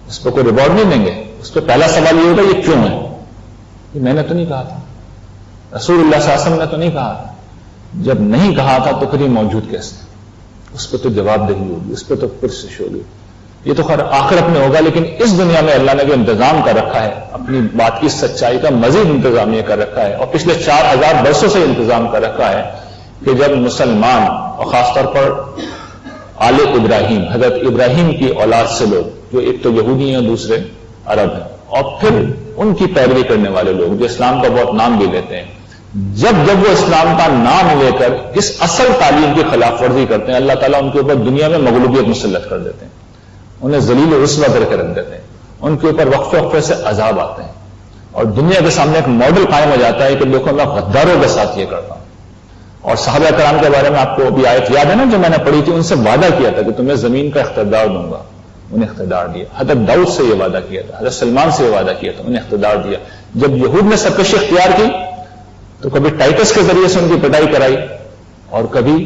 اس پہ کوئی ریوارڈ نہیں دیں گے. اس پہ پہلا سوال یہ ہوگا یہ کیوں ہے. یہ میں نے تو نہیں کہا تھا, رسول اللہ صلی اللہ علیہ وسلم نے تو نہیں کہا تھا. جب نہیں کہا تھا تو پھر یہ موجود کیسے؟ اس پہ تو جواب دہی ہوگی, اس پہ تو پرسش ہوگی. یہ تو خیر آخرت میں ہوگا, لیکن اس دنیا میں اللہ نے جو انتظام کر رکھا ہے اپنی بات کی سچائی کا مزید انتظام یہ کر رکھا ہے, اور پچھلے 4000 برسوں سے انتظام کر رکھا ہے کہ جب مسلمان اور خاص طور پر آل ابراہیم حضرت ابراہیم کی اولاد سے لوگ جو ایک تو یہودی ہیں دوسرے عرب ہیں, اور پھر ان کی پیروی کرنے والے لوگ جو اسلام کا بہت نام بھی لیتے ہیں, جب وہ اسلام کا نام لے کر اس اصل تعلیم کی خلاف ورزی کرتے ہیں, اللہ تعالیٰ ان کے اوپر دنیا میں مغلوبیت مسلط کر دیتے ہیں, انہیں ذلیل و رسوا کر کے رکھ دیتے ہیں, ان کے اوپر وقفے وقفے سے عذاب آتے ہیں, اور دنیا کے سامنے ایک ماڈل قائم ہو جاتا ہے کہ دیکھو میں غداروں کے ساتھ یہ کرتا ہوں. اور صحابہ کرام کے بارے میں آپ کو بھی آیت یاد ہے نا جو میں نے پڑھی تھی, ان سے وعدہ کیا تھا کہ تمہیں زمین کا اقتدار دوں گا, انہیں اقتدار دیا. حضرت داؤد سے یہ وعدہ کیا تھا, حضرت سلمان سے یہ وعدہ کیا تھا, انہیں اقتدار دیا. جب یہود نے سرکشی اختیار کی تو کبھی ٹائٹس کے ذریعے سے ان کی پٹائی کرائی, اور کبھی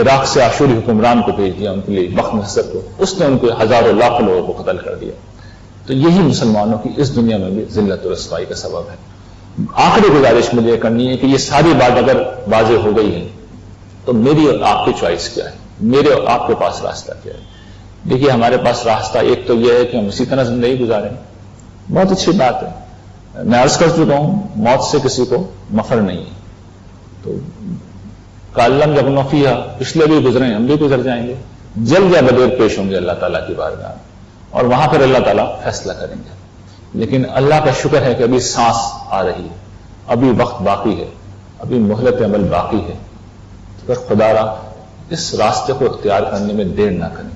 عراق سے آشوری حکمران کو بھیج دیا ان کے لیے بخت نصر کو, اس نے ان کو ہزاروں لاکھوں لوگوں کو قتل کر دیا. تو یہی مسلمانوں کی اس دنیا میں بھی ذلت و رسوائی کا سبب ہے. آخری گزارش مجھے یہ کرنی ہے کہ یہ ساری بات اگر واضح ہو گئی ہے تو میری اور آپ کی چوائس کیا ہے, میرے اور آپ کے پاس راستہ کیا ہے. دیکھیے ہمارے پاس راستہ ایک تو یہ ہے کہ ہم اسی طرح زندگی گزاریں, بہت اچھی بات ہے. میں عرض کر چکا ہوں موت سے کسی کو مفر نہیں ہے, تو کالم جب نفیہ پچھلے بھی گزرے ہم بھی گزر جائیں گے, جلد یا بدیر پیش ہوں گے اللہ تعالیٰ کی بارگاہ میں, اور وہاں پر اللہ تعالیٰ فیصلہ کریں گے. لیکن اللہ کا شکر ہے کہ ابھی سانس آ رہی ہے, ابھی وقت باقی ہے, ابھی مہلت عمل باقی ہے. پھر خدا را اس راستے کو اختیار کرنے میں دیر نہ کریں.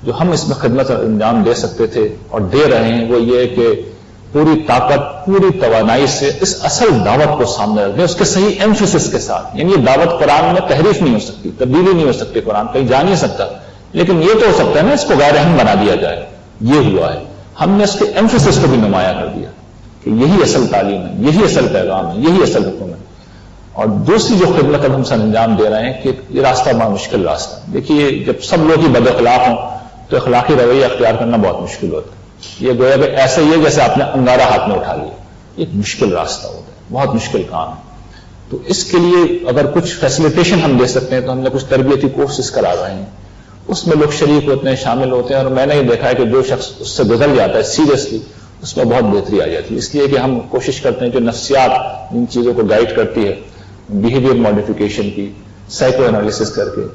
جو ہم اس میں خدمت انجام دے سکتے تھے اور دے رہے ہیں وہ یہ کہ پوری طاقت پوری توانائی سے اس اصل دعوت کو سامنے رکھیں, اس کے صحیح ایمفیسس کے ساتھ. یعنی یہ دعوت قرآن میں تحریف نہیں ہو سکتی, تبدیلی نہیں ہو سکتی, قرآن کہیں جا نہیں سکتا, لیکن یہ تو ہو سکتا ہے نا اس کو غیر اہم بنا دیا جائے. یہ ہوا ہے, ہم نے اس کے ایمفیسس کو بھی نمایاں کر دیا کہ یہی اصل تعلیم ہے, یہی اصل پیغام ہے, یہی اصل حکم ہے. اور دوسری جو خدمت اب ہم سر انجام دے رہے ہیں کہ یہ راستہ بڑا مشکل راستہ. دیکھیے جب سب لوگ ہی بد اخلاق ہوں تو اخلاقی رویہ اختیار کرنا بہت مشکل ہوتا ہے. یہ گویا کہ ایسا ہی ہے جیسے آپ نے انگارہ ہاتھ میں اٹھا لیا, ایک مشکل راستہ ہوتا ہے, بہت مشکل کام ہے. تو اس کے لیے اگر کچھ فیسلیٹیشن ہم دے سکتے ہیں تو ہم نے کچھ تربیتی کورسز کرا رہے ہیں, اس میں لوگ شریک ہوتے ہیں, شامل ہوتے ہیں, اور میں نے یہ دیکھا ہے کہ جو شخص اس سے گزر جاتا ہے سیریسلی اس میں بہت بہتری آ جاتی ہے. اس لیے کہ ہم کوشش کرتے ہیں جو نفسیات ان چیزوں کو گائیڈ کرتی ہے, بیہیویئر ماڈیفیکیشن کی سائیکو انالیسس کر کے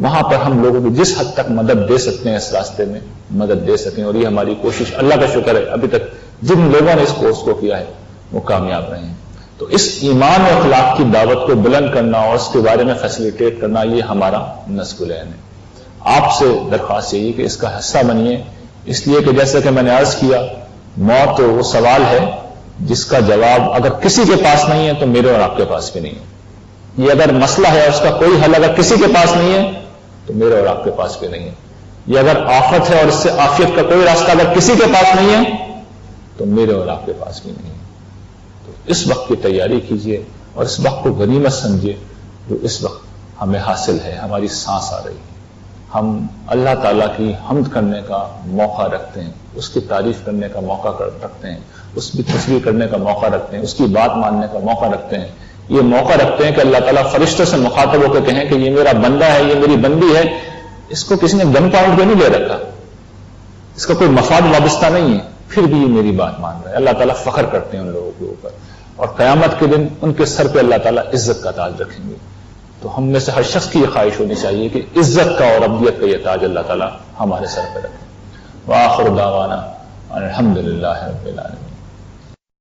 وہاں پر ہم لوگوں کی جس حد تک مدد دے سکتے ہیں اس راستے میں مدد دے سکیں. اور یہ ہماری کوشش, اللہ کا شکر ہے ابھی تک جن لوگوں نے اس کورس کو کیا ہے وہ کامیاب رہے ہیں. تو اس ایمان و اخلاق کی دعوت کو بلند کرنا اور اس کے بارے میں فیسیلیٹیٹ کرنا یہ ہمارا نسق العین ہے. آپ سے درخواست یہی کہ اس کا حصہ بنیے, اس لیے کہ جیسے کہ میں نے عرض کیا موت وہ سوال ہے جس کا جواب اگر کسی کے پاس نہیں ہے تو میرے اور آپ کے پاس بھی نہیں ہے. یہ اگر مسئلہ ہے اس کا کوئی حل اگر کسی کے پاس نہیں ہے تو میرے اور آپ کے پاس بھی نہیں ہے. یہ اگر آفت ہے اور اس سے عافیت کا کوئی راستہ اگر کسی کے پاس نہیں ہے تو میرے اور آپ کے پاس بھی نہیں ہے. تو اس وقت کی تیاری کیجیے اور اس وقت کو غنیمت سمجھیے جو اس وقت ہمیں حاصل ہے. ہماری سانس آ رہی ہے, ہم اللہ تعالیٰ کی حمد کرنے کا موقع رکھتے ہیں, اس کی تعریف کرنے کا موقع رکھتے ہیں, اس کی تصویر کرنے کا موقع رکھتے ہیں, اس کی بات ماننے کا موقع رکھتے ہیں. یہ موقع رکھتے ہیں کہ اللہ تعالیٰ فرشتوں سے مخاطب ہو کے کہیں کہ یہ میرا بندہ ہے, یہ میری بندی ہے, اس کو کسی نے گن پاؤنڈ پہ نہیں لے رکھا, اس کا کوئی مفاد وابستہ نہیں ہے, پھر بھی یہ میری بات مان رہا ہے. اللہ تعالیٰ فخر کرتے ہیں ان لوگوں کے اوپر, اور قیامت کے دن ان کے سر پہ اللہ تعالیٰ عزت کا تاج رکھیں گے. تو ہم میں سے ہر شخص کی یہ خواہش ہونی چاہیے کہ عزت کا اور ابدیت کا یہ تاج اللہ تعالیٰ ہمارے سر پہ رکھیں. وآخر دعوانا الحمدللہ رب العالمین.